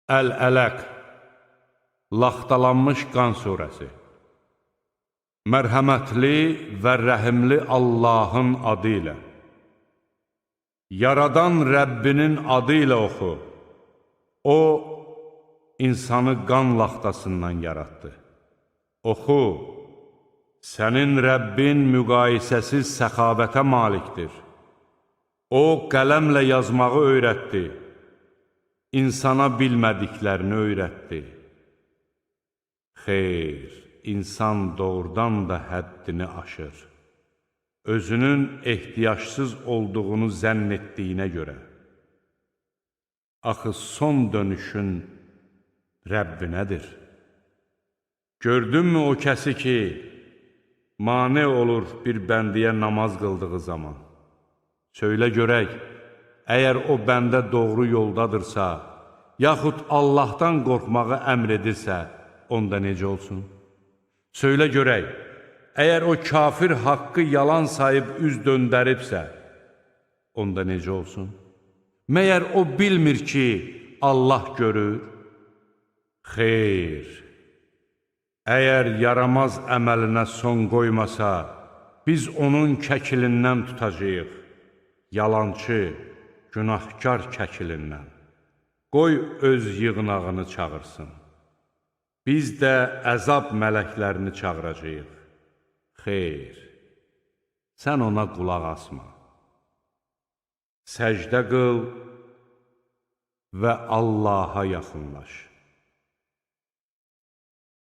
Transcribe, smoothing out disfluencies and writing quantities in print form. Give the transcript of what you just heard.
Əl-Ələq, Laxtalanmış qan surəsi. Mərhəmətli və rəhimli Allahın adı ilə. Yaradan Rəbbinin adı ilə oxu. O, insanı qan laxtasından yaratdı. Oxu, sənin Rəbbin müqayisəsiz səxavətə malikdir. O, qələmlə yazmağı öyrətdi. İnsana bilmədiklərini öyrətdi. Xeyr, insan doğrudan da həddini aşır. Özünün ehtiyacsız olduğunu zənn etdiyinə görə. Axı son dönüşün Rəbbinədir. Gördünmü o kəsi ki, mane olur bir bəndiyə namaz qıldığı zaman? Söylə görək, əgər o bəndə doğru yoldadırsa, yaxud Allahdan qorxmağı əmr edirsə, onda necə olsun? Söylə görək, əgər o kafir haqqı yalan sayıb üz döndəribsə, onda necə olsun? Məyər o bilmir ki, Allah görür? Xeyr, əgər yaramaz əməlinə son qoymasa, biz onun kəkilindən tutacağıq, yalancı, günahkar kəkilindən. Qoy öz yığınağını çağırsın. Biz də əzab mələklərini çağıracağıq. Xeyr, sən ona qulaq asma. Səcdə qıl və Allaha yaxınlaş.